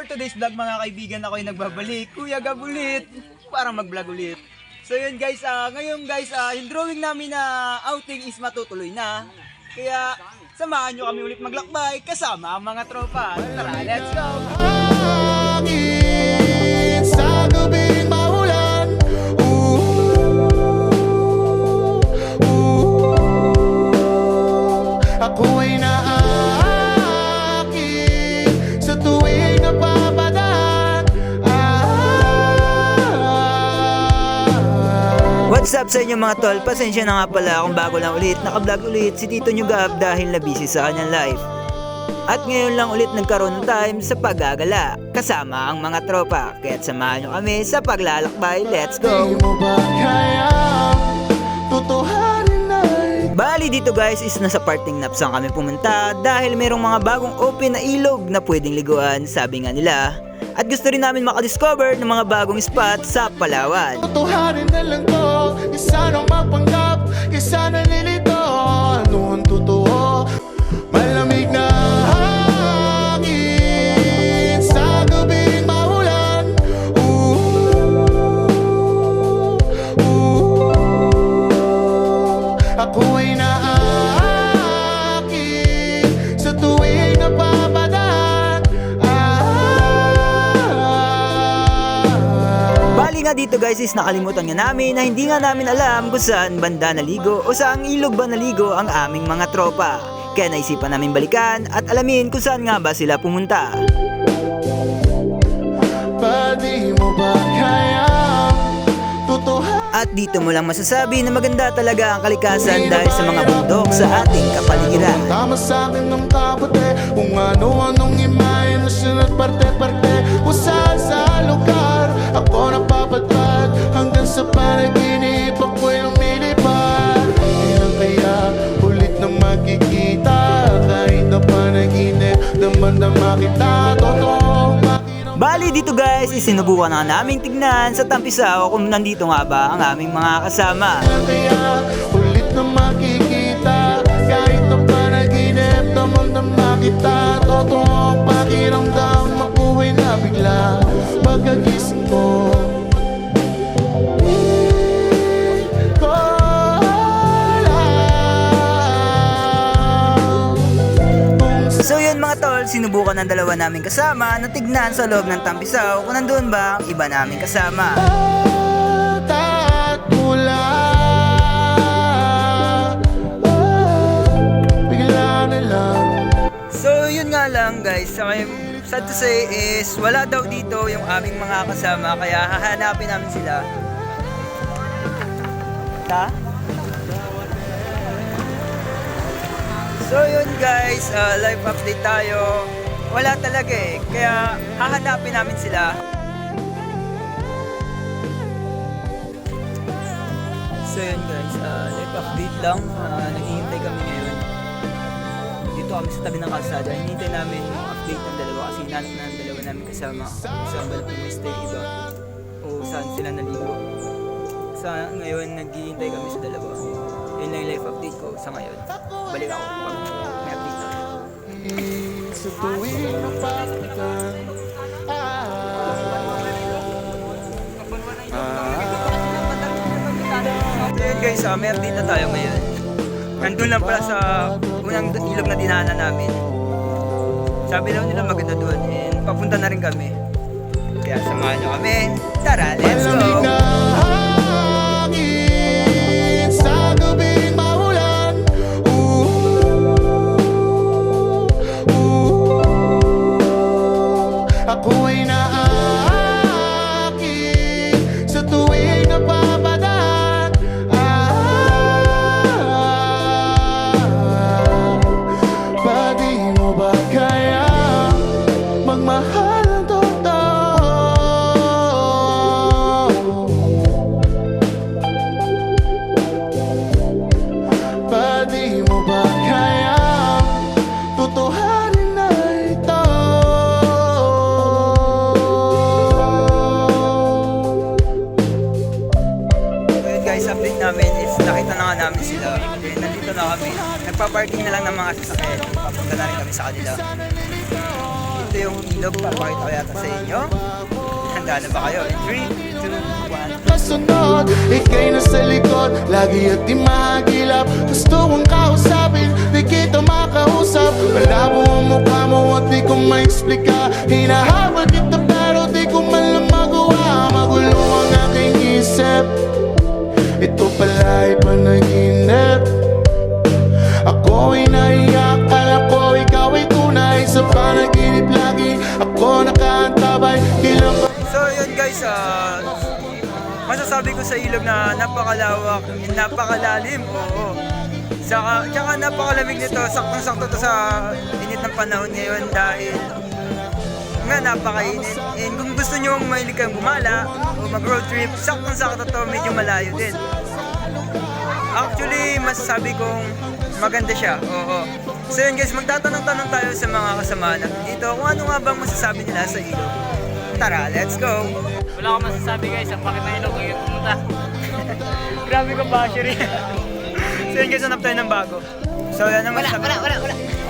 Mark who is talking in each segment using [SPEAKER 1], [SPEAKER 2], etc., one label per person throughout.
[SPEAKER 1] for today's vlog mga kaibigan, ako ay nagbabalik. Kuya Gab ulit, para mag-vlog ulit. So yun guys, ngayon guys, yung drawing namin na outing is matutuloy na. Kaya samahan nyo kami ulit maglakbay kasama ang mga tropa. Tara, let's go!
[SPEAKER 2] Sa gabing maulan, ako ay naaakin sa tuwing napapadaan.
[SPEAKER 3] What's up sa inyo mga tol? Pasensya na nga pala kung bago lang ulit naka-vlog ulit si Tito Nyo Gab dahil na busy sa kanyang life. At ngayon lang ulit nagkaroon ng time sa paggagala kasama ang mga tropa. Kaya't samahan nyo kami sa paglalakbay. Let's go!
[SPEAKER 2] Di mo ba kayang tutuhanin ay
[SPEAKER 3] Bali dito guys is nasa parting napsang kami pumunta dahil merong mga bagong open na ilog na pwedeng liguan, sabi nga nila. At gusto rin namin makadiscover ng mga bagong spot sa Palawan.
[SPEAKER 2] tutuhanin na lang to? Isa nang magpanggap, isa na nilito. Ano ang totoo? Malamig na hangin sa gabing maulan. Ako ay naaakin sa tuwing napapadaan.
[SPEAKER 3] Bali nga dito guys is nakalimutan nga namin na hindi nga namin alam kung saan banda naligo o saang ilog ba naligo ang aming mga tropa. Kaya naisipan namin balikan at alamin kung saan nga ba sila pumunta.
[SPEAKER 2] Di mo ba kayang tutuhanin?
[SPEAKER 3] At dito mo lang masasabi na maganda talaga ang kalikasan dahil sa mga bundok sa ating kapaligiran.
[SPEAKER 2] Tama sa akin ng kapote, kung ano-anong imahinasyon at parte-parte. Kung saan sa lugar ako napapadpad, hanggang sa panaginip ako'y lumilipad. Kailan kaya ulit na magkikita, kahit na panaginip damang-dama kita, totoong makita.
[SPEAKER 3] Bali dito guys, isinubukan na naming tignan sa Tampisaw kung nandito nga ba ang aming mga kasama.
[SPEAKER 2] Kaya ulit na makikita, kahit na panaginip damang-dama kita, totoong pakiramdam makuhay na bigla pagkagising ko.
[SPEAKER 3] So yun mga tol, sinubukan ng dalawa naming kasama na tignan sa loob ng Tampisaw kung nandun ba ang iba naming kasama.
[SPEAKER 2] At mula, bigla na lang.
[SPEAKER 3] So yun nga lang guys, sad to say is wala daw dito yung aming mga kasama kaya hahanapin namin sila. Ta? So yun guys, live update tayo. Wala talaga eh, kaya hahanapin namin sila. So yun guys, live update lang. Naghihintay kami ngayon. Dito kami sa tabi ng kalsada. Hinihintay namin yung update ng dalawa kasi hinanap na ng dalawa namin kasama. Saan ba pumistay iba o saan sila naligo. Sa ngayon naghihintay kami sa dalawa. Yun lang yung live update ko sa ngayon. Balik ako pag may update na.
[SPEAKER 2] Sa tuwing napapadaan,
[SPEAKER 3] So yun guys, may update na tayo ngayon. Nandun lang pala sa unang ilog na dinaanan namin. Sabi daw nila maganda doon and papunta na rin kami. Kaya samahan nyo kami. Tara, let's
[SPEAKER 2] malamig
[SPEAKER 3] go!
[SPEAKER 2] na hangin sa gabing maulan. Ako ay naaakin sa tuwing napapadaan. Di mo ba kaya magmahal ng totoo? Di mo ba kaya tutuhanin na ito?
[SPEAKER 3] So yun guys, update namin is nakita na nga namin sila. Then nandito na kami. Nagpa-parking na lang ng mga sasakyan. Papunta na rin kami sa kanila. Ito yung ilog, papakita ko yata sa inyo. Handa na ba kayo? 3, 2, 1.
[SPEAKER 2] Kasunod, ika'y nasa likod lagi at di mahagilap. Gusto kong kausapin, di kita makausap. Malabo ang mukha mo at di ko ma-explika. Hinahabol kita pero di ko man lang magawa. Magulo ang aking isip, ito pala'y panaginip. Ako'y naiyak, akala ko ikaw ay tunay. Sa panaginip lagi ako nakaantabay. Ilang
[SPEAKER 3] So yun guys, masasabi ko sa ilog na napakalawak, napakalalim, oo. Tsaka napakalamig nito, saktong-sakto to sa init ng panahon ngayon dahil nga napakainit. And kung gusto nyo mahilig kayong gumala o mag-road trip, saktong-sakto to, medyo malayo din. Actually, masasabi kong maganda siya, oo. So yun guys, magtatanong-tanong tayo sa mga kasama natin dito kung ano nga bang masasabi nila sa ilog. Tara, let's go!
[SPEAKER 4] Wala akong masasabi guys, ang pakit na ilog ngayon pumunta.
[SPEAKER 3] Grabe ka ba, Shiri? So yun guys, hanap tayo ng bago. So yan ang masasabi.
[SPEAKER 4] Wala.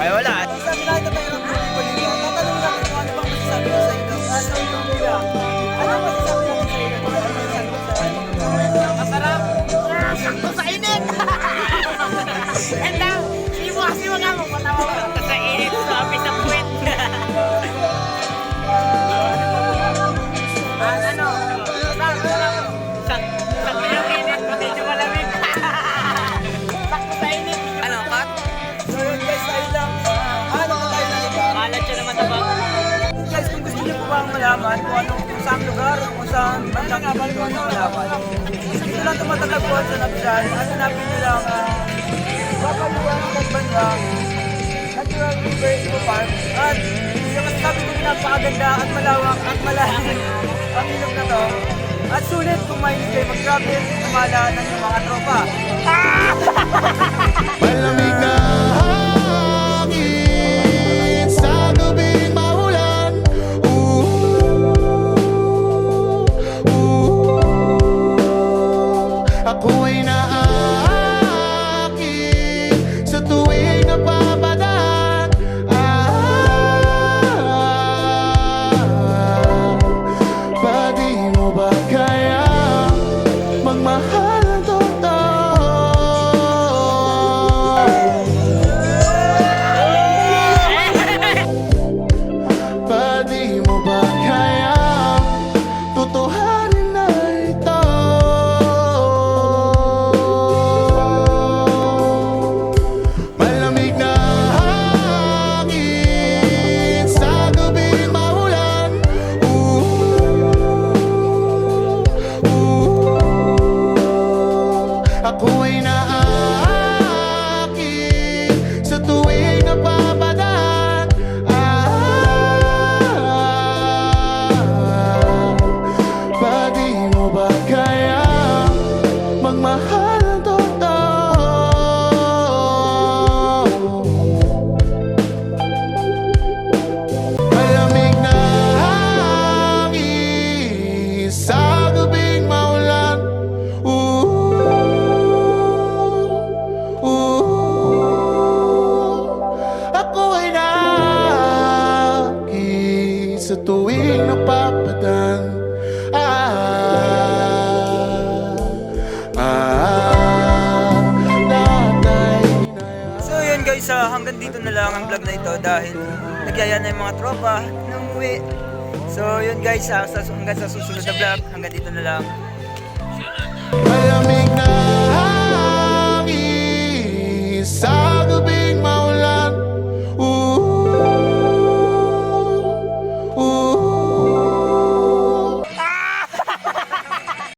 [SPEAKER 3] Ay, wala. Sabi na ito tayo ng people dito. Tatanong natin kung ano bang masasabi ko sa ilog. Sa ilog nila. Ano ang masasabi natin sa ilog? Ano ang masasabi ko sa ilog?
[SPEAKER 4] Masarap! Sakto sa init! And now, siwa nga mo, patawa ko. Sa init, sabi sa puwet. Ano? Sakto yung init, medyo malamig. Sakto sa init. Ano, kat?
[SPEAKER 3] So yun guys, tayo lang. Ano pa tayo lang iba?
[SPEAKER 4] Malat siya naman na ba?
[SPEAKER 3] Guys, kung gusto niyo po bang malaman kung saan lugar, kung saan bandang abal ko ano malaman. Dito lang tumatagpuan sa Nabsal. At hanapin niyo lang Papaluan ng Banda Natural River Eco Park. At yung masasabi ko napakaganda at malawak at malalim ang ilog na to. At sulit kung mahilig kayo mag-travel, sumala ng inyong mga tropa.
[SPEAKER 2] malamig na hangin sa gabing maulan. Ako'y naaakin sa tuwing napapadaan. Pwede mo ba kaya magmahal ng totoo? Pwede mo ba kaya tutuhanin na ito? Malamig na hangin sa gabing maulan. Ako'y naaakin sa tuwing napapadaan. Pwede mo ba kaya magmahal ng totoo? Malamig na hangin sa gabing maulan. Ako ay naakit sa tuwing napapadan. Lahat ay
[SPEAKER 3] So yun guys, hanggang dito na lang ang vlog na ito dahil nagyaya na yung mga tropa na umuwi. So yun guys, hanggang sa susunod na vlog, hanggang dito na lang.
[SPEAKER 2] malamig